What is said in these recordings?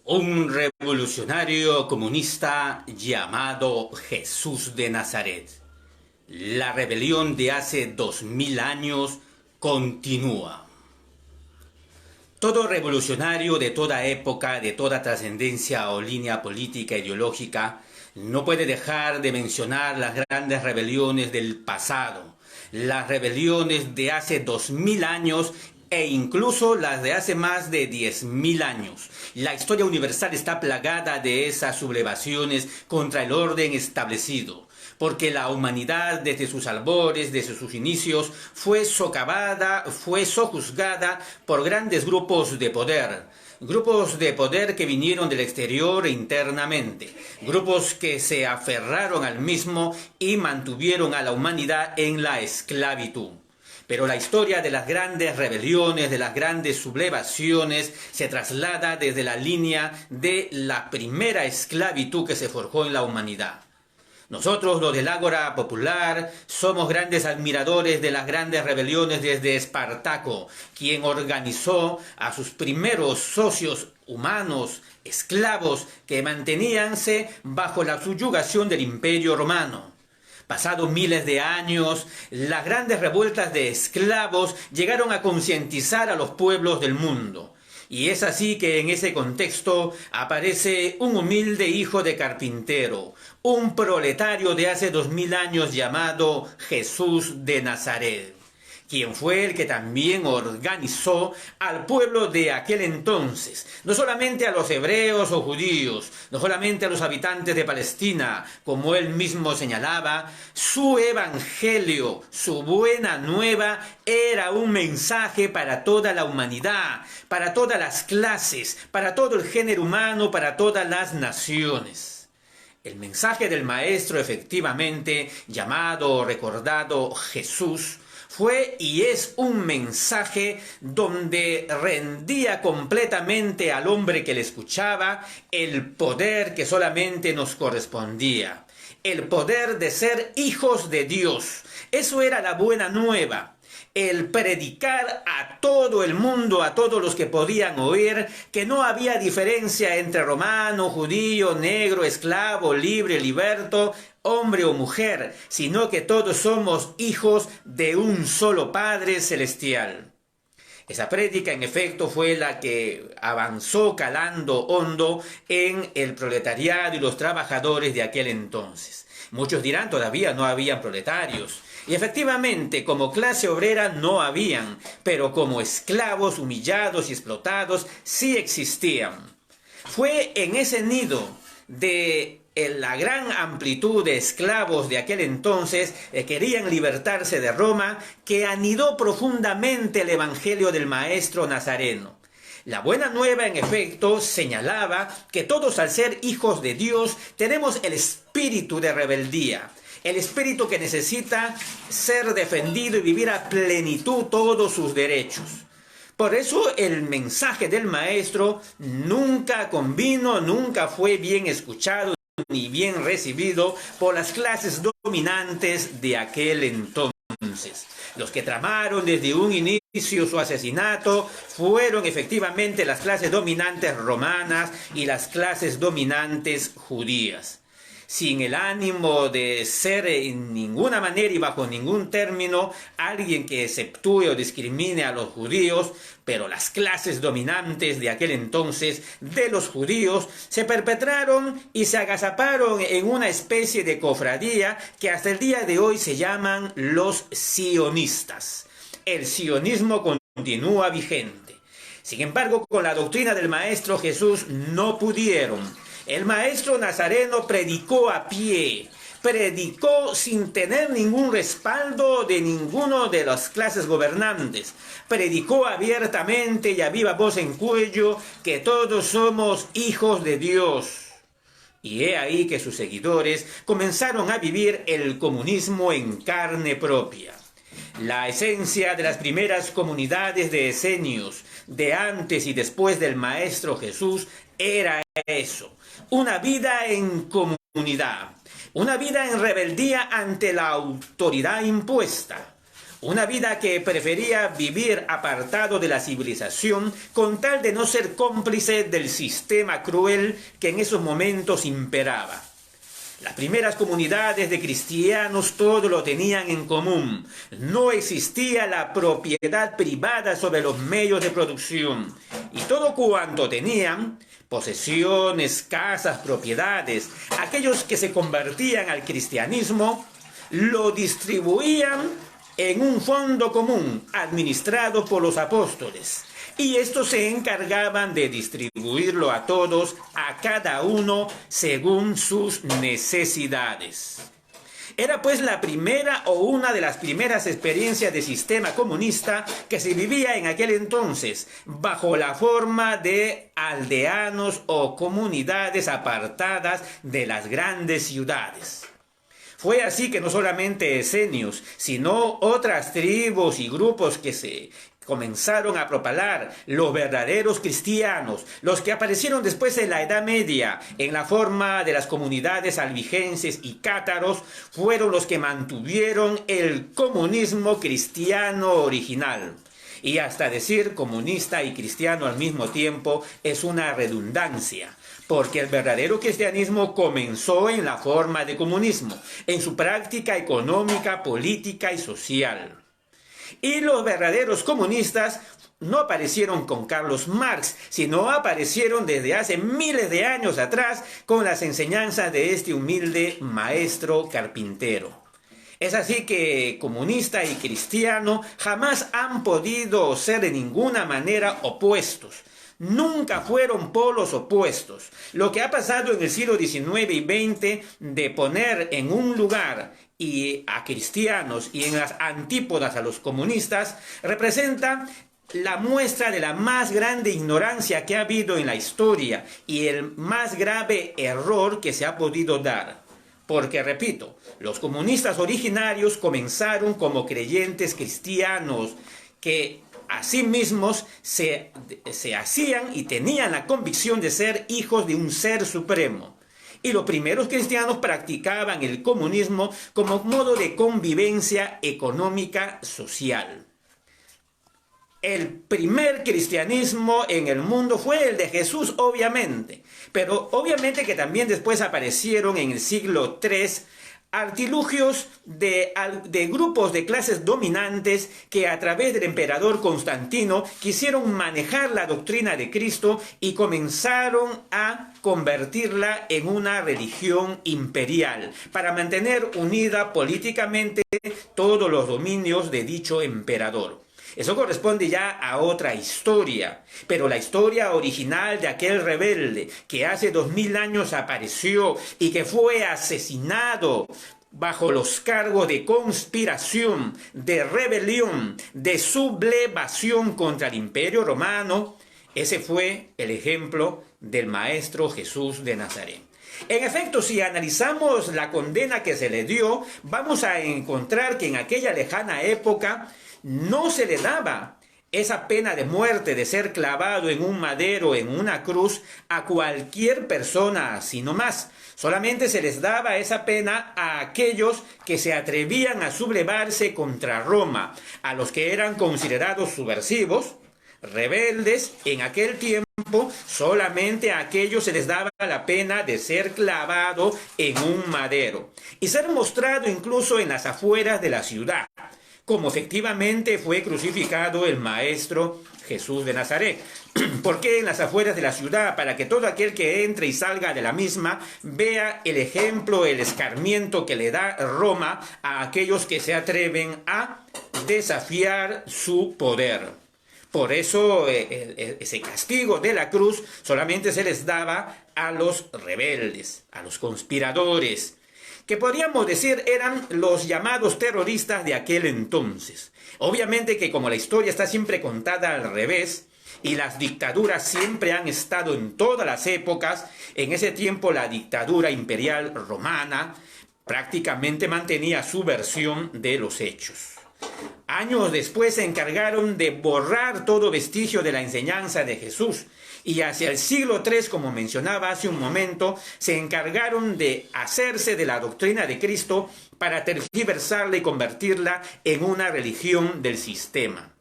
Un revolucionario comunista llamado Jesús de Nazaret. La rebelión de hace 2000 años continúa. Todo revolucionario de toda época, de toda trascendencia o línea política ideológica, no puede dejar de mencionar las grandes rebeliones del pasado, las rebeliones de hace 2000 años e incluso las de hace más de 10.000 años. La historia universal está plagada de esas sublevaciones contra el orden establecido, porque la humanidad desde sus albores, desde sus inicios, fue socavada, fue sojuzgada por grandes grupos de poder que vinieron del exterior e internamente, grupos que se aferraron al mismo y mantuvieron a la humanidad en la esclavitud. Pero la historia de las grandes rebeliones, de las grandes sublevaciones, se traslada desde la línea de la primera esclavitud que se forjó en la humanidad. Nosotros, los del Ágora Popular, somos grandes admiradores de las grandes rebeliones desde Espartaco, quien organizó a sus primeros socios humanos, esclavos, que manteníanse bajo la subyugación del Imperio Romano. Pasados miles de años, las grandes revueltas de esclavos llegaron a concientizar a los pueblos del mundo. Y es así que en ese contexto aparece un humilde hijo de carpintero, un proletario de hace 2000 años llamado Jesús de Nazaret, quien fue el que también organizó al pueblo de aquel entonces, no solamente a los hebreos o judíos, no solamente a los habitantes de Palestina, como él mismo señalaba, su evangelio, su buena nueva, era un mensaje para toda la humanidad, para todas las clases, para todo el género humano, para todas las naciones. El mensaje del Maestro, efectivamente, llamado o recordado Jesús, fue y es un mensaje donde rendía completamente al hombre que le escuchaba el poder que solamente nos correspondía, el poder de ser hijos de Dios. Eso era la buena nueva. El predicar a todo el mundo, a todos los que podían oír, que no había diferencia entre romano, judío, negro, esclavo, libre, liberto, hombre o mujer, sino que todos somos hijos de un solo Padre celestial. Esa prédica, en efecto, fue la que avanzó calando hondo en el proletariado y los trabajadores de aquel entonces. Muchos dirán, todavía no habían proletarios. Y efectivamente, como clase obrera no habían, pero como esclavos humillados y explotados sí existían. Fue en ese nido de la gran amplitud de esclavos de aquel entonces que querían libertarse de Roma, que anidó profundamente el evangelio del Maestro Nazareno. La buena nueva, en efecto, señalaba que todos, al ser hijos de Dios, tenemos el espíritu de rebeldía, el espíritu que necesita ser defendido y vivir a plenitud todos sus derechos. Por eso el mensaje del Maestro nunca convino, nunca fue bien escuchado ni bien recibido por las clases dominantes de aquel entonces. Los que tramaron desde un inicio su asesinato fueron efectivamente las clases dominantes romanas y las clases dominantes judías, sin el ánimo de ser en ninguna manera y bajo ningún término alguien que exceptúe o discrimine a los judíos, pero las clases dominantes de aquel entonces de los judíos se perpetraron y se agazaparon en una especie de cofradía que hasta el día de hoy se llaman los sionistas. El sionismo continúa vigente. Sin embargo, con la doctrina del Maestro Jesús no pudieron. El Maestro Nazareno predicó a pie, predicó sin tener ningún respaldo de ninguno de las clases gobernantes, predicó abiertamente y a viva voz en cuello que todos somos hijos de Dios. Y he ahí que sus seguidores comenzaron a vivir el comunismo en carne propia. La esencia de las primeras comunidades de esenios, de antes y después del Maestro Jesús, era eso: una vida en comunidad, una vida en rebeldía ante la autoridad impuesta, Una vida que prefería vivir apartado de la civilización con tal de no ser cómplice del sistema cruel que en esos momentos imperaba. Las primeras comunidades de cristianos todo lo tenían en común. No existía la propiedad privada sobre los medios de producción. Y todo cuanto tenían, posesiones, casas, propiedades, aquellos que se convertían al cristianismo, lo distribuían en un fondo común administrado por los apóstoles. Y estos se encargaban de distribuirlo a todos, a cada uno, según sus necesidades. Era pues la primera o una de las primeras experiencias de sistema comunista que se vivía en aquel entonces, bajo la forma de aldeanos o comunidades apartadas de las grandes ciudades. Fue así que no solamente esenios, sino otras tribus y grupos que se comenzaron a propalar, los verdaderos cristianos, los que aparecieron después en la Edad Media en la forma de las comunidades albigenses y cátaros, fueron los que mantuvieron el comunismo cristiano original. Y hasta decir comunista y cristiano al mismo tiempo es una redundancia, porque el verdadero cristianismo comenzó en la forma de comunismo, en su práctica económica, política y social. Y los verdaderos comunistas no aparecieron con Carlos Marx, sino aparecieron desde hace miles de años atrás con las enseñanzas de este humilde maestro carpintero. Es así que comunista y cristiano jamás han podido ser de ninguna manera opuestos. Nunca fueron polos opuestos. Lo que ha pasado en el siglo XIX y XX de poner en un lugar y a cristianos y en las antípodas a los comunistas representa la muestra de la más grande ignorancia que ha habido en la historia y el más grave error que se ha podido dar. Porque, repito, los comunistas originarios comenzaron como creyentes cristianos que asimismos se hacían y tenían la convicción de ser hijos de un ser supremo. Y los primeros cristianos practicaban el comunismo como modo de convivencia económica social. El primer cristianismo en el mundo fue el de Jesús, obviamente. Pero obviamente que también después aparecieron en el siglo III artilugios de grupos de clases dominantes que a través del emperador Constantino quisieron manejar la doctrina de Cristo y comenzaron a convertirla en una religión imperial para mantener unida políticamente todos los dominios de dicho emperador. Eso corresponde ya a otra historia, pero la historia original de aquel rebelde que hace 2000 años apareció y que fue asesinado bajo los cargos de conspiración, de rebelión, de sublevación contra el Imperio Romano, ese fue el ejemplo del Maestro Jesús de Nazaret. En efecto, si analizamos la condena que se le dio, vamos a encontrar que en aquella lejana época no se le daba esa pena de muerte de ser clavado en un madero, en una cruz, a cualquier persona así nomás. Solamente se les daba esa pena a aquellos que se atrevían a sublevarse contra Roma, a los que eran considerados subversivos, rebeldes. En aquel tiempo solamente a aquellos se les daba la pena de ser clavado en un madero y ser mostrado incluso en las afueras de la ciudad, como efectivamente fue crucificado el Maestro Jesús de Nazaret. ¿Por qué en las afueras de la ciudad? Para que todo aquel que entre y salga de la misma vea el ejemplo, el escarmiento que le da Roma a aquellos que se atreven a desafiar su poder. Por eso ese castigo de la cruz solamente se les daba a los rebeldes, a los conspiradores, que podríamos decir eran los llamados terroristas de aquel entonces. Obviamente que como la historia está siempre contada al revés, y las dictaduras siempre han estado en todas las épocas, en ese tiempo la dictadura imperial romana prácticamente mantenía su versión de los hechos. Años después se encargaron de borrar todo vestigio de la enseñanza de Jesús y hacia el siglo III, como mencionaba hace un momento, se encargaron de hacerse de la doctrina de Cristo para tergiversarla y convertirla en una religión del sistema.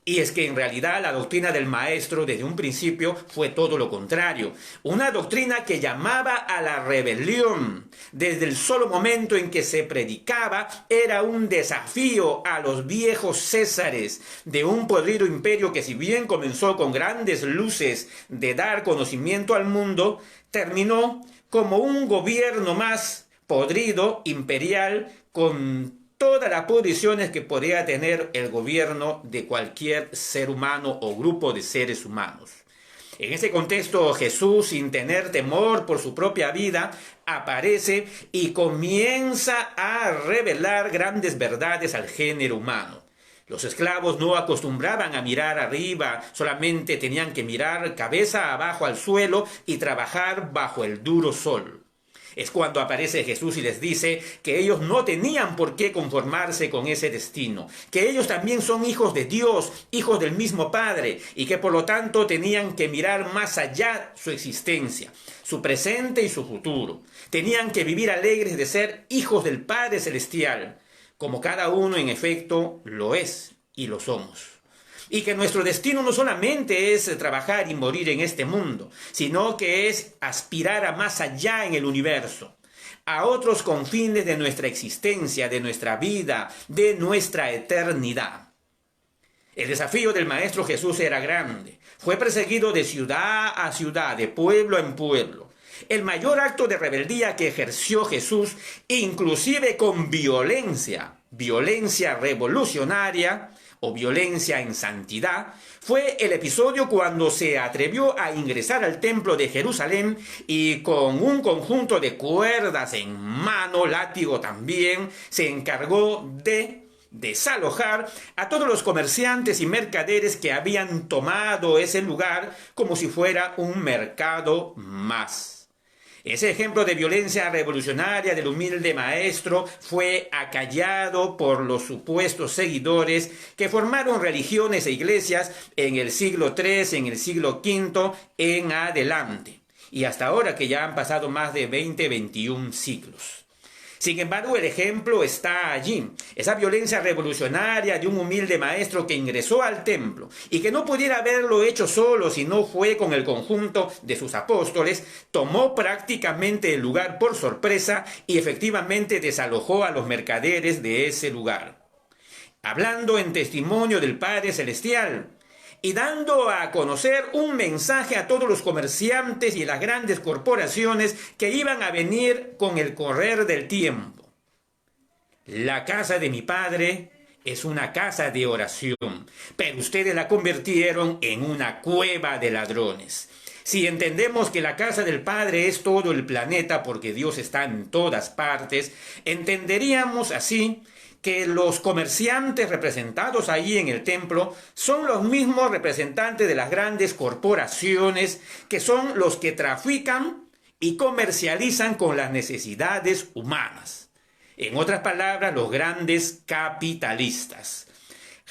Y es que en realidad la doctrina del maestro desde un principio fue todo lo contrario. Una doctrina que llamaba a la rebelión. Desde el solo momento en que se predicaba era un desafío a los viejos césares de un podrido imperio que, si bien comenzó con grandes luces de dar conocimiento al mundo, terminó como un gobierno más podrido, imperial, con todas las posiciones que podría tener el gobierno de cualquier ser humano o grupo de seres humanos. En ese contexto, Jesús, sin tener temor por su propia vida, aparece y comienza a revelar grandes verdades al género humano. Los esclavos no acostumbraban a mirar arriba, solamente tenían que mirar cabeza abajo al suelo y trabajar bajo el duro sol. Es cuando aparece Jesús y les dice que ellos no tenían por qué conformarse con ese destino, que ellos también son hijos de Dios, hijos del mismo Padre, y que por lo tanto tenían que mirar más allá su existencia, su presente y su futuro. Tenían que vivir alegres de ser hijos del Padre Celestial, como cada uno en efecto lo es y lo somos. Y que nuestro destino no solamente es trabajar y morir en este mundo, sino que es aspirar a más allá en el universo, a otros confines de nuestra existencia, de nuestra vida, de nuestra eternidad. El desafío del Maestro Jesús era grande. Fue perseguido de ciudad a ciudad, de pueblo en pueblo. El mayor acto de rebeldía que ejerció Jesús, inclusive con violencia revolucionaria, o violencia en santidad, fue el episodio cuando se atrevió a ingresar al templo de Jerusalén y con un conjunto de cuerdas en mano, látigo también, se encargó de desalojar a todos los comerciantes y mercaderes que habían tomado ese lugar como si fuera un mercado más. Ese ejemplo de violencia revolucionaria del humilde maestro fue acallado por los supuestos seguidores que formaron religiones e iglesias en el siglo III, en el siglo V, en adelante. Y hasta ahora que ya han pasado más de 21 siglos. Sin embargo, el ejemplo está allí. Esa violencia revolucionaria de un humilde maestro que ingresó al templo y que no pudiera haberlo hecho solo si no fue con el conjunto de sus apóstoles, tomó prácticamente el lugar por sorpresa y efectivamente desalojó a los mercaderes de ese lugar. Hablando en testimonio del Padre Celestial y dando a conocer un mensaje a todos los comerciantes y las grandes corporaciones que iban a venir con el correr del tiempo. La casa de mi Padre es una casa de oración, pero ustedes la convirtieron en una cueva de ladrones. Si entendemos que la casa del Padre es todo el planeta porque Dios está en todas partes, entenderíamos así que los comerciantes representados ahí en el templo son los mismos representantes de las grandes corporaciones que son los que trafican y comercializan con las necesidades humanas. En otras palabras, los grandes capitalistas.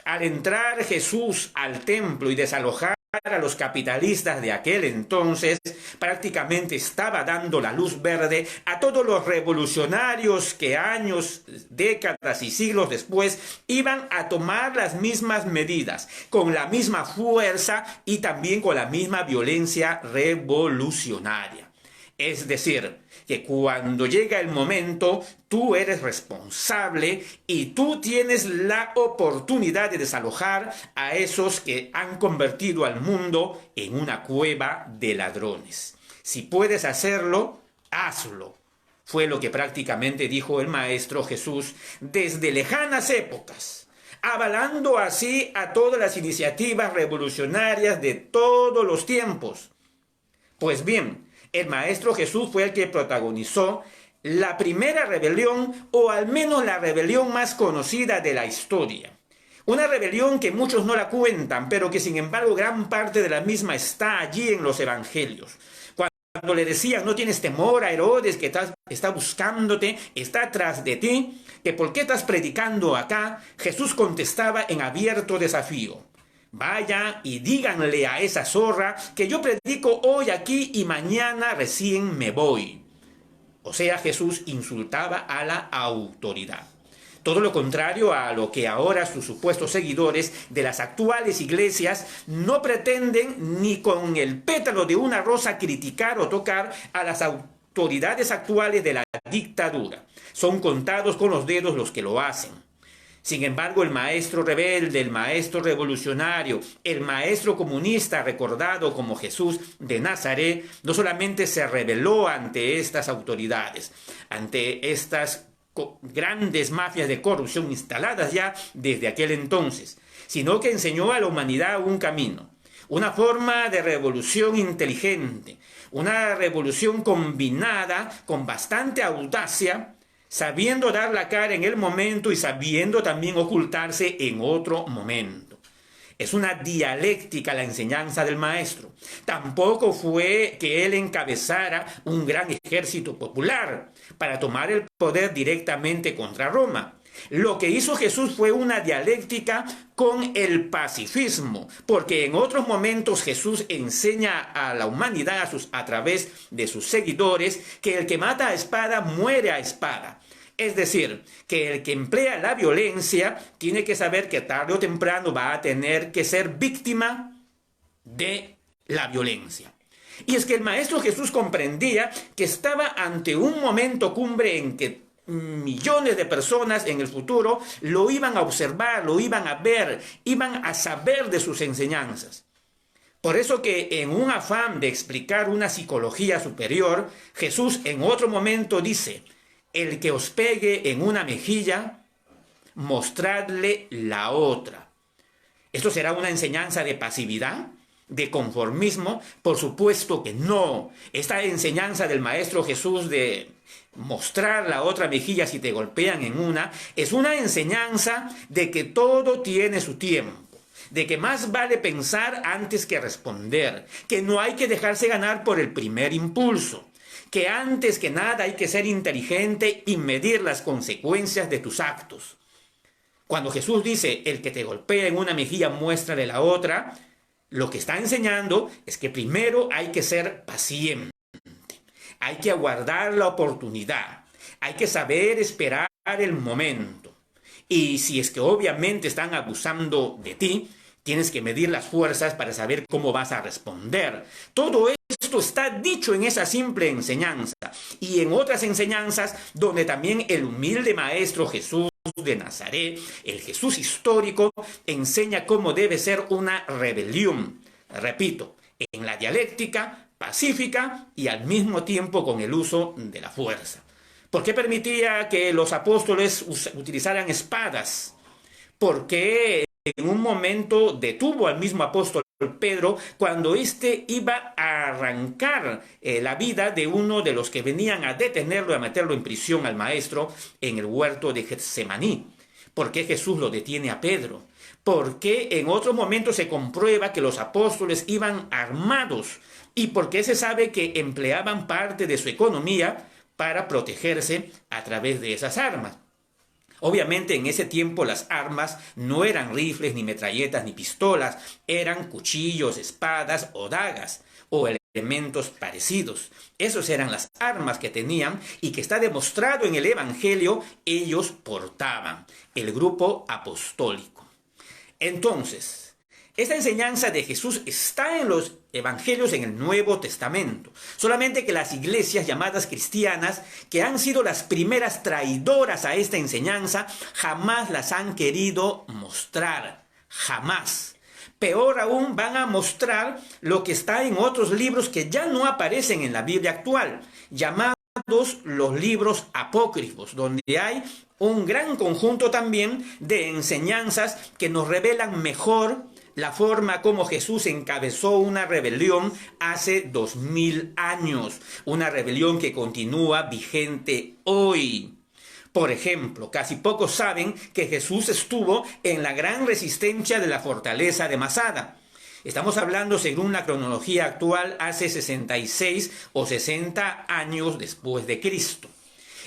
Al entrar Jesús al templo y desalojar a los capitalistas de aquel entonces, prácticamente estaba dando la luz verde a todos los revolucionarios que años, décadas y siglos después iban a tomar las mismas medidas, con la misma fuerza y también con la misma violencia revolucionaria. Es decir, que cuando llega el momento, tú eres responsable y tú tienes la oportunidad de desalojar a esos que han convertido al mundo en una cueva de ladrones. Si puedes hacerlo, hazlo. Fue lo que prácticamente dijo el Maestro Jesús desde lejanas épocas, avalando así a todas las iniciativas revolucionarias de todos los tiempos. Pues bien, el Maestro Jesús fue el que protagonizó la primera rebelión, o al menos la rebelión más conocida de la historia. Una rebelión que muchos no la cuentan, pero que sin embargo gran parte de la misma está allí en los evangelios. Cuando le decían, no tienes temor a Herodes que está buscándote, está tras de ti, que por qué estás predicando acá, Jesús contestaba en abierto desafío. Vayan y díganle a esa zorra que yo predico hoy aquí y mañana recién me voy. O sea, Jesús insultaba a la autoridad. Todo lo contrario a lo que ahora sus supuestos seguidores de las actuales iglesias no pretenden ni con el pétalo de una rosa criticar o tocar a las autoridades actuales de la dictadura. Son contados con los dedos los que lo hacen. Sin embargo, el maestro rebelde, el maestro revolucionario, el maestro comunista recordado como Jesús de Nazaret, no solamente se rebeló ante estas autoridades, ante estas grandes mafias de corrupción instaladas ya desde aquel entonces, sino que enseñó a la humanidad un camino, una forma de revolución inteligente, una revolución combinada con bastante audacia, sabiendo dar la cara en el momento y sabiendo también ocultarse en otro momento. Es una dialéctica la enseñanza del maestro. Tampoco fue que él encabezara un gran ejército popular para tomar el poder directamente contra Roma. Lo que hizo Jesús fue una dialéctica con el pacifismo, porque en otros momentos Jesús enseña a la humanidad a través de sus seguidores que el que mata a espada muere a espada. Es decir, que el que emplea la violencia tiene que saber que tarde o temprano va a tener que ser víctima de la violencia. Y es que el Maestro Jesús comprendía que estaba ante un momento cumbre en que millones de personas en el futuro lo iban a observar, lo iban a ver, iban a saber de sus enseñanzas. Por eso que en un afán de explicar una psicología superior, Jesús en otro momento dice: el que os pegue en una mejilla, mostradle la otra. ¿Esto será una enseñanza de pasividad? ¿De conformismo? Por supuesto que no. Esta enseñanza del Maestro Jesús de mostrar la otra mejilla si te golpean en una, es una enseñanza de que todo tiene su tiempo, de que más vale pensar antes que responder, que no hay que dejarse ganar por el primer impulso, que antes que nada hay que ser inteligente y medir las consecuencias de tus actos. Cuando Jesús dice, el que te golpea en una mejilla, muéstrale la otra, lo que está enseñando es que primero hay que ser paciente, hay que aguardar la oportunidad, hay que saber esperar el momento. Y si es que obviamente están abusando de ti, tienes que medir las fuerzas para saber cómo vas a responder. Todo esto está dicho en esa simple enseñanza y en otras enseñanzas donde también el humilde Maestro Jesús de Nazaret, el Jesús histórico, enseña cómo debe ser una rebelión. Repito, en la dialéctica pacífica y al mismo tiempo con el uso de la fuerza. ¿Por qué permitía que los apóstoles utilizaran espadas? ¿Por qué en un momento detuvo al mismo apóstol Pedro cuando éste iba a arrancar la vida de uno de los que venían a detenerlo, a meterlo en prisión al maestro en el huerto de Getsemaní? ¿Por qué Jesús lo detiene a Pedro? ¿Por qué en otro momento se comprueba que los apóstoles iban armados? ¿Y por qué se sabe que empleaban parte de su economía para protegerse a través de esas armas? Obviamente en ese tiempo las armas no eran rifles, ni metralletas, ni pistolas, eran cuchillos, espadas o dagas o elementos parecidos. Esas eran las armas que tenían y que está demostrado en el Evangelio ellos portaban, el grupo apostólico. Entonces, esta enseñanza de Jesús está en los evangelios en el Nuevo Testamento. Solamente que las iglesias llamadas cristianas, que han sido las primeras traidoras a esta enseñanza, jamás las han querido mostrar. Jamás. Peor aún, van a mostrar lo que está en otros libros que ya no aparecen en la Biblia actual, llamados los libros apócrifos, donde hay un gran conjunto también de enseñanzas que nos revelan mejor la forma como Jesús encabezó una rebelión hace 2000 años, una rebelión que continúa vigente hoy. Por ejemplo, casi pocos saben que Jesús estuvo en la gran resistencia de la fortaleza de Masada. Estamos hablando, según la cronología actual, hace 66 o 60 años después de Cristo.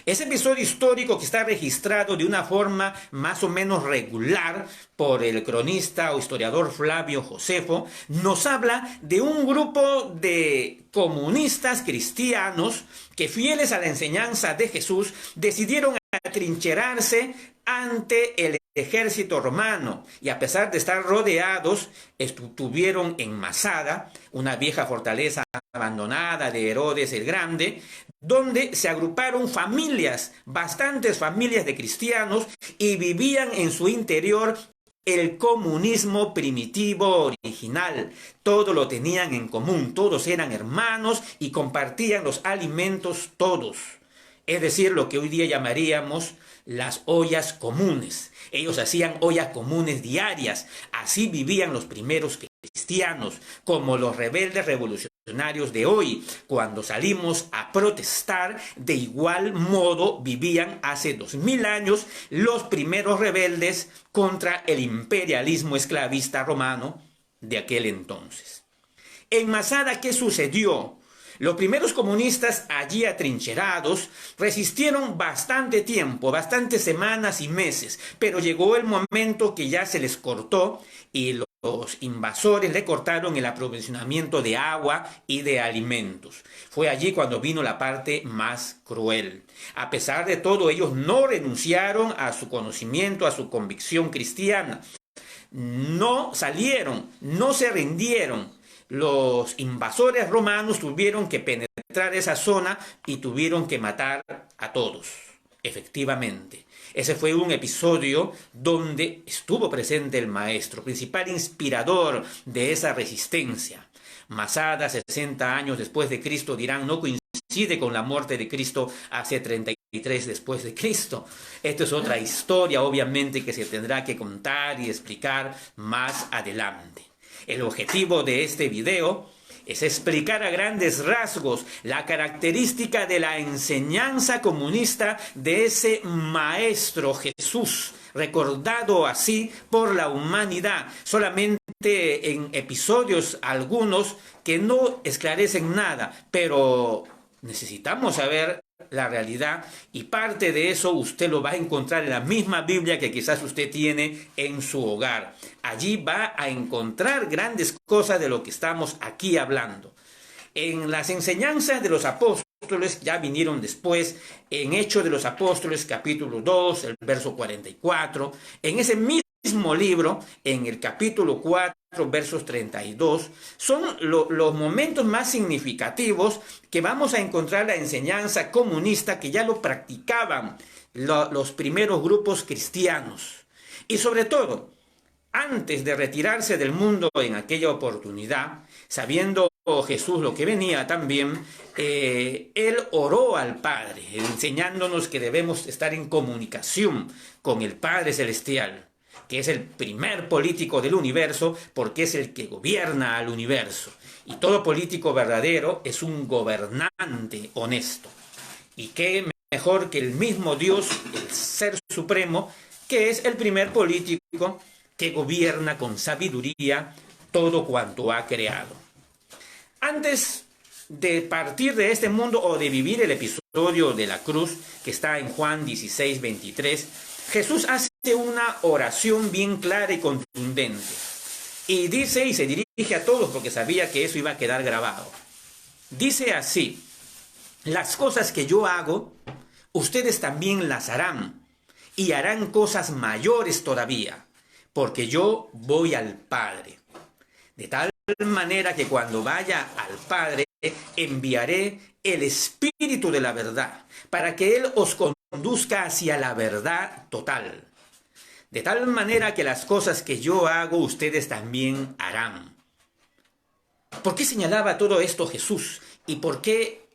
Ese episodio histórico que está registrado de una forma más o menos regular por el cronista o historiador Flavio Josefo, nos habla de un grupo de comunistas cristianos que, fieles a la enseñanza de Jesús, decidieron atrincherarse ante el ejército romano, y a pesar de estar rodeados, estuvieron en Masada, una vieja fortaleza abandonada de Herodes el Grande, donde se agruparon familias, bastantes familias de cristianos, y vivían en su interior el comunismo primitivo original. Todo lo tenían en común, todos eran hermanos y compartían los alimentos todos. Es decir, lo que hoy día llamaríamos las ollas comunes. Ellos hacían ollas comunes diarias. Así vivían los primeros cristianos, como los rebeldes revolucionarios de hoy. Cuando salimos a protestar, de igual modo vivían hace 2000 años los primeros rebeldes contra el imperialismo esclavista romano de aquel entonces. En Masada, ¿qué sucedió? Los primeros comunistas allí atrincherados resistieron bastante tiempo, bastantes semanas y meses, pero llegó el momento que ya se les cortó y los invasores le cortaron el aprovisionamiento de agua y de alimentos. Fue allí cuando vino la parte más cruel. A pesar de todo, ellos no renunciaron a su conocimiento, a su convicción cristiana. No salieron, no se rindieron. Los invasores romanos tuvieron que penetrar esa zona y tuvieron que matar a todos. Efectivamente, ese fue un episodio donde estuvo presente el maestro, principal inspirador de esa resistencia. Masada, 60 años después de Cristo, dirán, no coincide con la muerte de Cristo hace 33 después de Cristo. Esto es otra historia, obviamente, que se tendrá que contar y explicar más adelante. El objetivo de este video es explicar a grandes rasgos la característica de la enseñanza comunista de ese maestro Jesús, recordado así por la humanidad, solamente en episodios algunos que no esclarecen nada, pero necesitamos saber la realidad, y parte de eso usted lo va a encontrar en la misma Biblia que quizás usted tiene en su hogar. Allí va a encontrar grandes cosas de lo que estamos aquí hablando. En las enseñanzas de los apóstoles, ya vinieron después, en Hechos de los Apóstoles, capítulo 2, el verso 44, en ese mismo libro, en el capítulo 4, versos 32, son los momentos más significativos que vamos a encontrar la enseñanza comunista, que ya lo practicaban los primeros grupos cristianos. Y sobre todo, antes de retirarse del mundo en aquella oportunidad, sabiendo Jesús lo que venía también, él oró al Padre, enseñándonos que debemos estar en comunicación con el Padre Celestial, que es el primer político del universo, porque es el que gobierna al universo. Y todo político verdadero es un gobernante honesto. Y qué mejor que el mismo Dios, el Ser Supremo, que es el primer político que gobierna con sabiduría todo cuanto ha creado. Antes de partir de este mundo o de vivir el episodio de la cruz, que está en Juan 16, 23, Jesús hace una oración bien clara y contundente. Y dice, y se dirige a todos porque sabía que eso iba a quedar grabado. Dice así: las cosas que yo hago, ustedes también las harán, y harán cosas mayores todavía, porque yo voy al Padre. De tal manera que cuando vaya al Padre, enviaré el Espíritu de la verdad, para que Él os conduzca hacia la verdad total. De tal manera que las cosas que yo hago, ustedes también harán. ¿Por qué señalaba todo esto Jesús? ¿Y por qué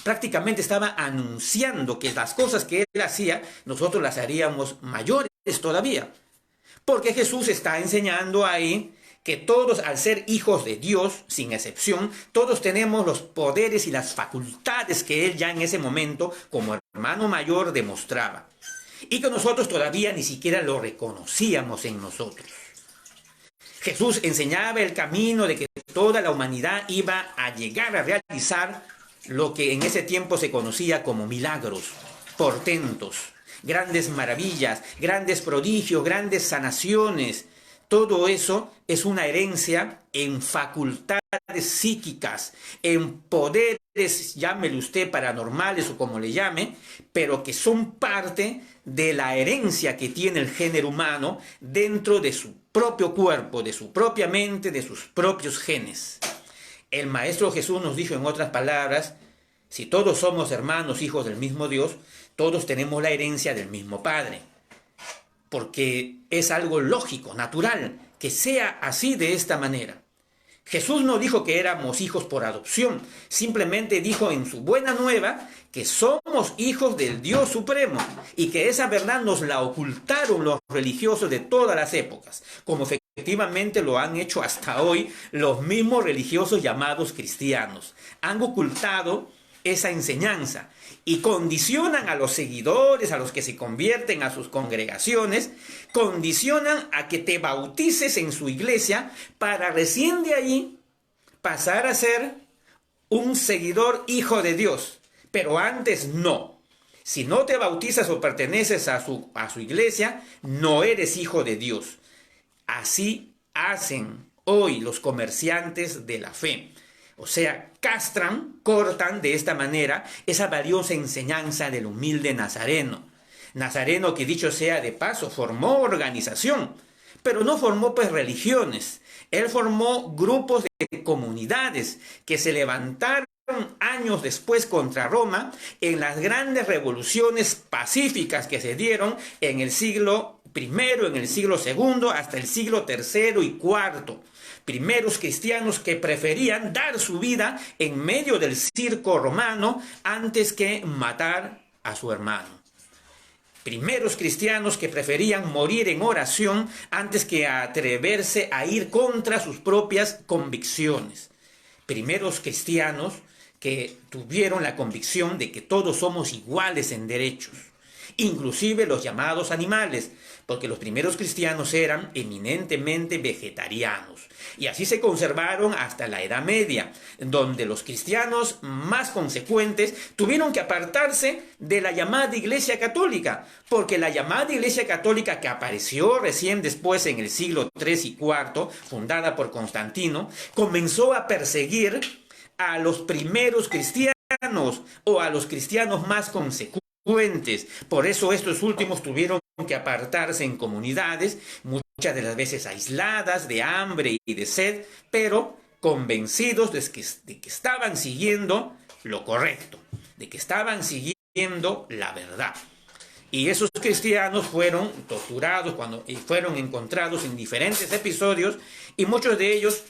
prácticamente estaba anunciando que las cosas que Él hacía, nosotros las haríamos mayores todavía? Porque Jesús está enseñando ahí que todos, al ser hijos de Dios, sin excepción, todos tenemos los poderes y las facultades que Él ya en ese momento, como hermano mayor, demostraba. Y que nosotros todavía ni siquiera lo reconocíamos en nosotros. Jesús enseñaba el camino de que toda la humanidad iba a llegar a realizar lo que en ese tiempo se conocía como milagros. portentos, grandes maravillas, grandes prodigios, grandes sanaciones. Todo eso es una herencia en facultades psíquicas, en poderes, llámele usted paranormales o como le llame, pero que son parte de la herencia que tiene el género humano dentro de su propio cuerpo, de su propia mente, de sus propios genes. El Maestro Jesús nos dijo en otras palabras, si todos somos hermanos, hijos del mismo Dios, todos tenemos la herencia del mismo Padre. Porque es algo lógico, natural, que sea así de esta manera. Jesús no dijo que éramos hijos por adopción, simplemente dijo en su buena nueva que somos hijos del Dios Supremo y que esa verdad nos la ocultaron los religiosos de todas las épocas, como efectivamente lo han hecho hasta hoy los mismos religiosos llamados cristianos. Han ocultado esa enseñanza y condicionan a los seguidores, a los que se convierten a sus congregaciones, condicionan a que te bautices en su iglesia para recién de ahí pasar a ser un seguidor hijo de Dios. Pero antes no. Si no te bautizas o perteneces a su iglesia, no eres hijo de Dios. Así hacen hoy los comerciantes de la fe. O sea, castran, cortan de esta manera esa valiosa enseñanza del humilde Nazareno. Nazareno que, dicho sea de paso, formó organización, pero no formó pues religiones. Él formó grupos de comunidades que se levantaron años después contra Roma en las grandes revoluciones pacíficas que se dieron en el siglo I, en el siglo II, hasta el siglo III y IV. Primeros cristianos que preferían dar su vida en medio del circo romano antes que matar a su hermano. Primeros cristianos que preferían morir en oración antes que atreverse a ir contra sus propias convicciones. Primeros cristianos que tuvieron la convicción de que todos somos iguales en derechos, inclusive los llamados animales, porque los primeros cristianos eran eminentemente vegetarianos. Y así se conservaron hasta la Edad Media, donde los cristianos más consecuentes tuvieron que apartarse de la llamada Iglesia Católica, porque la llamada Iglesia Católica que apareció recién después en el siglo III y IV, fundada por Constantino, comenzó a perseguir a los primeros cristianos o a los cristianos más consecuentes. Por eso estos últimos tuvieron que apartarse en comunidades, muchas de las veces aisladas, de hambre y de sed, pero convencidos de que estaban siguiendo lo correcto, de que estaban siguiendo la verdad. Y esos cristianos fueron torturados y fueron encontrados en diferentes episodios, y muchos de ellos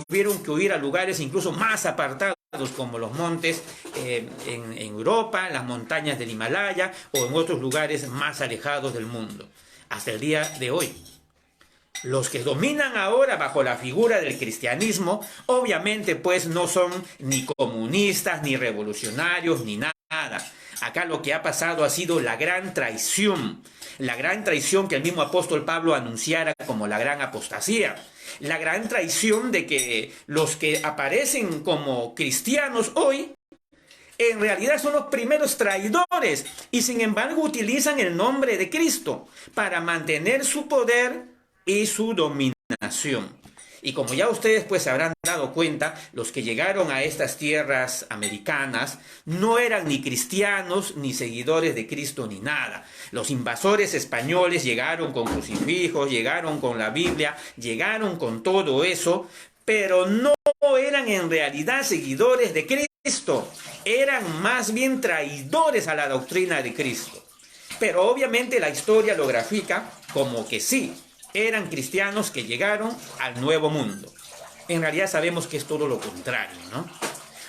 tuvieron que huir a lugares incluso más apartados, como los montes en Europa, las montañas del Himalaya o en otros lugares más alejados del mundo. Hasta el día de hoy. Los que dominan ahora bajo la figura del cristianismo, obviamente pues no son ni comunistas, ni revolucionarios, ni nada. Acá lo que ha pasado ha sido la gran traición que el mismo apóstol Pablo anunciara como la gran apostasía. La gran traición de que los que aparecen como cristianos hoy en realidad son los primeros traidores y sin embargo utilizan el nombre de Cristo para mantener su poder y su dominación. Y como ya ustedes pues se habrán dado cuenta, los que llegaron a estas tierras americanas no eran ni cristianos, ni seguidores de Cristo, ni nada. Los invasores españoles llegaron con crucifijos, llegaron con la Biblia, llegaron con todo eso, pero no eran en realidad seguidores de Cristo, eran más bien traidores a la doctrina de Cristo. Pero obviamente la historia lo grafica como que sí, eran cristianos que llegaron al Nuevo Mundo. En realidad sabemos que es todo lo contrario, ¿no?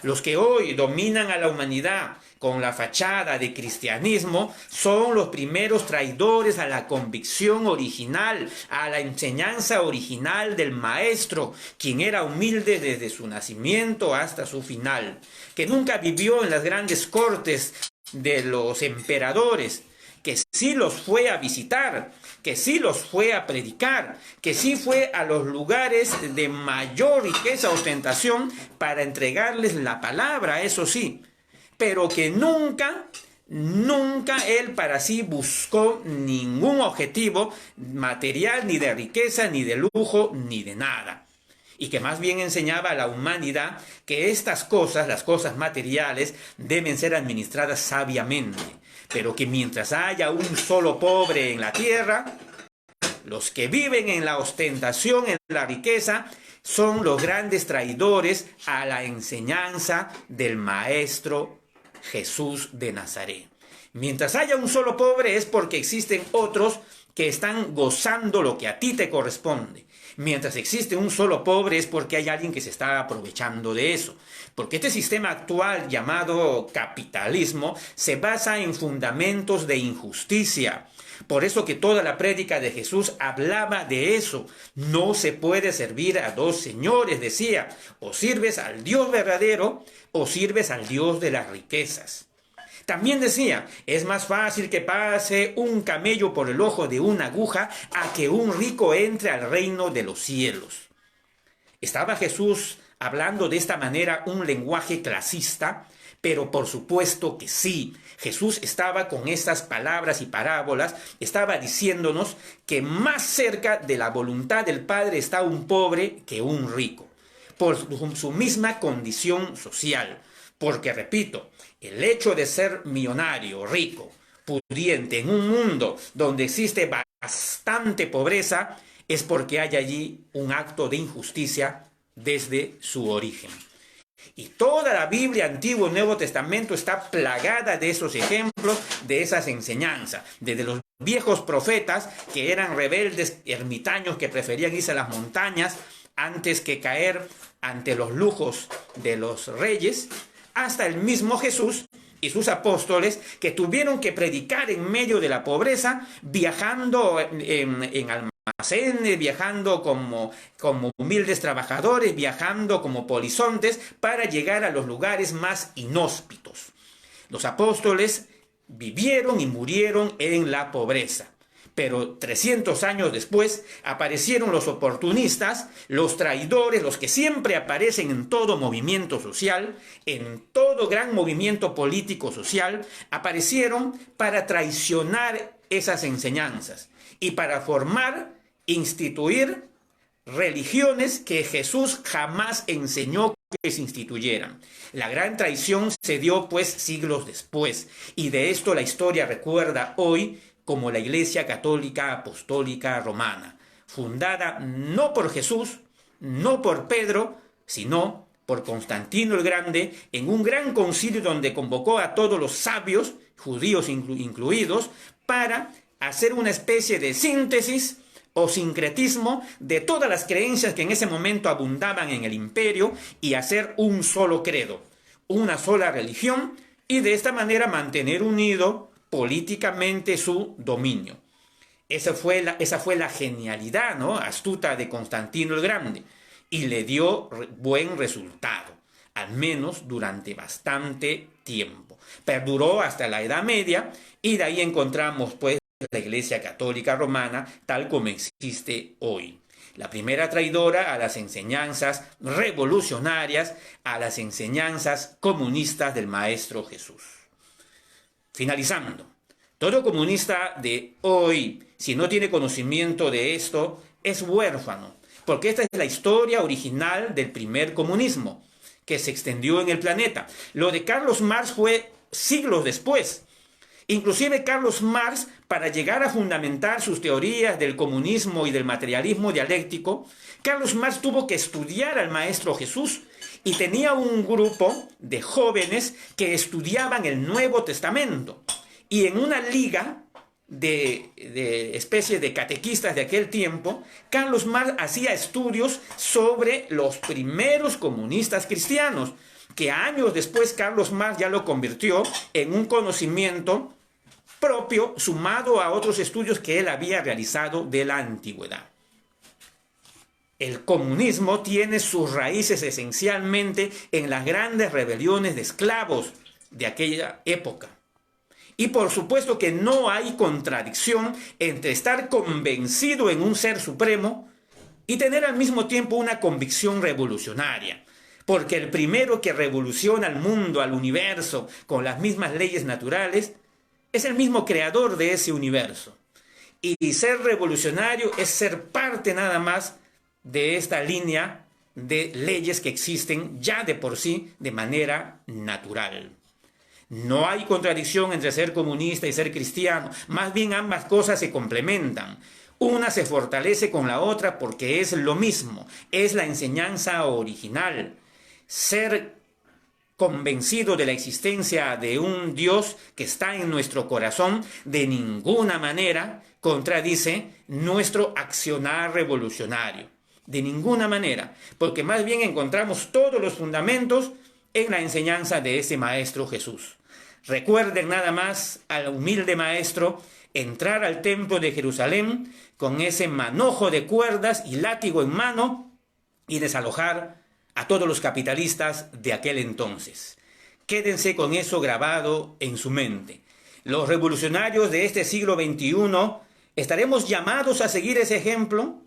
Los que hoy dominan a la humanidad con la fachada de cristianismo son los primeros traidores a la convicción original, a la enseñanza original del Maestro, quien era humilde desde su nacimiento hasta su final, que nunca vivió en las grandes cortes de los emperadores, que sí los fue a visitar, que sí los fue a predicar, que sí fue a los lugares de mayor riqueza, ostentación, para entregarles la palabra, eso sí, pero que nunca Nunca él para sí buscó ningún objetivo material, ni de riqueza, ni de lujo, ni de nada. Y que más bien enseñaba a la humanidad que estas cosas, las cosas materiales, deben ser administradas sabiamente. Pero que mientras haya un solo pobre en la tierra, los que viven en la ostentación, en la riqueza, son los grandes traidores a la enseñanza del Maestro Jesús de Nazaret. Mientras haya un solo pobre es porque existen otros que están gozando lo que a ti te corresponde. Mientras existe un solo pobre es porque hay alguien que se está aprovechando de eso. Porque este sistema actual llamado capitalismo se basa en fundamentos de injusticia. Por eso que toda la prédica de Jesús hablaba de eso. No se puede servir a dos señores, decía. O sirves al Dios verdadero o sirves al Dios de las riquezas. También decía, es más fácil que pase un camello por el ojo de una aguja a que un rico entre al reino de los cielos. Estaba Jesús hablando de esta manera un lenguaje clasista, pero por supuesto que sí. Jesús estaba con estas palabras y parábolas, estaba diciéndonos que más cerca de la voluntad del Padre está un pobre que un rico, por su misma condición social. Porque, repito, el hecho de ser millonario, rico, pudiente en un mundo donde existe bastante pobreza, es porque hay allí un acto de injusticia desde su origen. Y toda la Biblia, Antiguo y Nuevo Testamento, está plagada de esos ejemplos, de esas enseñanzas. Desde los viejos profetas, que eran rebeldes, ermitaños, que preferían irse a las montañas antes que caer ante los lujos de los reyes, hasta el mismo Jesús y sus apóstoles, que tuvieron que predicar en medio de la pobreza, viajando en almacenes, viajando como humildes trabajadores, viajando como polizontes, para llegar a los lugares más inhóspitos. Los apóstoles vivieron y murieron en la pobreza. Pero 300 años después aparecieron los oportunistas, los traidores, los que siempre aparecen en todo movimiento social, en todo gran movimiento político social, aparecieron para traicionar esas enseñanzas y para formar, instituir religiones que Jesús jamás enseñó que se instituyeran. La gran traición se dio pues siglos después, y de esto la historia recuerda hoy como la Iglesia Católica Apostólica Romana, fundada no por Jesús, no por Pedro, sino por Constantino el Grande, en un gran concilio donde convocó a todos los sabios, judíos incluidos, para hacer una especie de síntesis o sincretismo de todas las creencias que en ese momento abundaban en el imperio y hacer un solo credo, una sola religión, y de esta manera mantener unido políticamente su dominio. Esa fue la genialidad, ¿no?, astuta de Constantino el Grande, y le dio buen resultado, al menos durante bastante tiempo. Perduró hasta la Edad Media, y de ahí encontramos pues la Iglesia Católica Romana tal como existe hoy. La primera traidora a las enseñanzas revolucionarias, a las enseñanzas comunistas del Maestro Jesús. Finalizando, todo comunista de hoy, si no tiene conocimiento de esto, es huérfano, porque esta es la historia original del primer comunismo que se extendió en el planeta. Lo de Carlos Marx fue siglos después. Inclusive Carlos Marx, para llegar a fundamentar sus teorías del comunismo y del materialismo dialéctico, Carlos Marx tuvo que estudiar al Maestro Jesús, y tenía un grupo de jóvenes que estudiaban el Nuevo Testamento. Y en una liga de especie de catequistas de aquel tiempo, Carlos Marx hacía estudios sobre los primeros comunistas cristianos, que años después Carlos Marx ya lo convirtió en un conocimiento propio, sumado a otros estudios que él había realizado de la antigüedad. El comunismo tiene sus raíces esencialmente en las grandes rebeliones de esclavos de aquella época. Y por supuesto que no hay contradicción entre estar convencido en un ser supremo y tener al mismo tiempo una convicción revolucionaria. porque el primero que revoluciona al mundo, al universo, con las mismas leyes naturales, es el mismo creador de ese universo. Y ser revolucionario es ser parte nada más de esta línea de leyes que existen ya de por sí de manera natural. No hay contradicción entre ser comunista y ser cristiano, más bien ambas cosas se complementan. Una se fortalece con la otra porque es lo mismo, es la enseñanza original. Ser convencido de la existencia de un Dios que está en nuestro corazón de ninguna manera contradice nuestro accionar revolucionario. De ninguna manera, porque más bien encontramos todos los fundamentos en la enseñanza de ese Maestro Jesús. Recuerden nada más al humilde Maestro entrar al templo de Jerusalén con ese manojo de cuerdas y látigo en mano y desalojar a todos los capitalistas de aquel entonces. Quédense con eso grabado en su mente. Los revolucionarios de este siglo XXI estaremos llamados a seguir ese ejemplo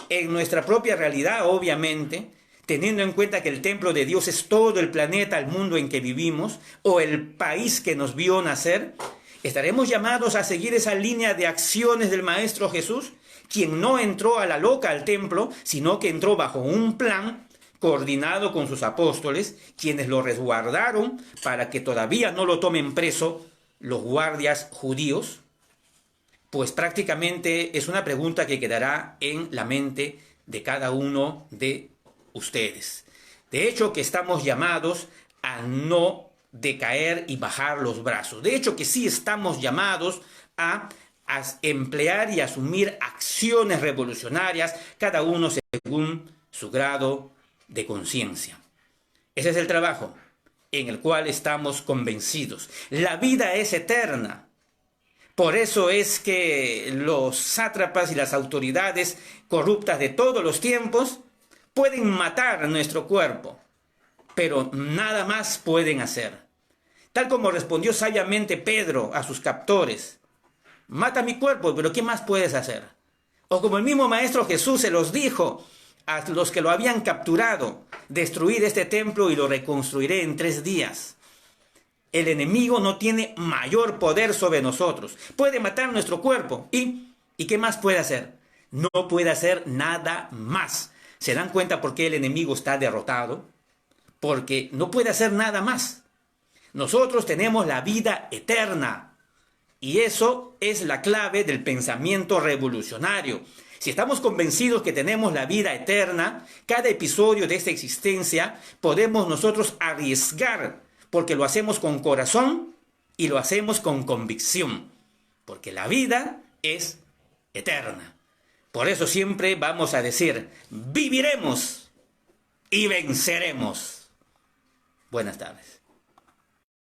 en nuestra propia realidad, obviamente, teniendo en cuenta que el templo de Dios es todo el planeta, el mundo en que vivimos, o el país que nos vio nacer. Estaremos llamados a seguir esa línea de acciones del Maestro Jesús, quien no entró a la loca al templo, sino que entró bajo un plan coordinado con sus apóstoles, quienes lo resguardaron para que todavía no lo tomen preso los guardias judíos. Pues prácticamente es una pregunta que quedará en la mente de cada uno de ustedes. De hecho, que estamos llamados a no decaer y bajar los brazos. De hecho, que sí estamos llamados a emplear y asumir acciones revolucionarias, cada uno según su grado de conciencia. Ese es el trabajo en el cual estamos convencidos. La vida es eterna. Por eso es que los sátrapas y las autoridades corruptas de todos los tiempos pueden matar nuestro cuerpo, pero nada más pueden hacer. Tal como respondió sabiamente Pedro a sus captores: mata mi cuerpo, pero ¿qué más puedes hacer? O como el mismo Maestro Jesús se los dijo a los que lo habían capturado: destruid este templo y lo reconstruiré en 3 días. El enemigo no tiene mayor poder sobre nosotros. Puede matar nuestro cuerpo. ¿Y qué más puede hacer? No puede hacer nada más. ¿Se dan cuenta por qué el enemigo está derrotado? Porque no puede hacer nada más. Nosotros tenemos la vida eterna. Y eso es la clave del pensamiento revolucionario. Si estamos convencidos que tenemos la vida eterna, cada episodio de esta existencia podemos nosotros arriesgar, porque lo hacemos con corazón y lo hacemos con convicción, porque la vida es eterna. Por eso siempre vamos a decir: viviremos y venceremos. Buenas tardes.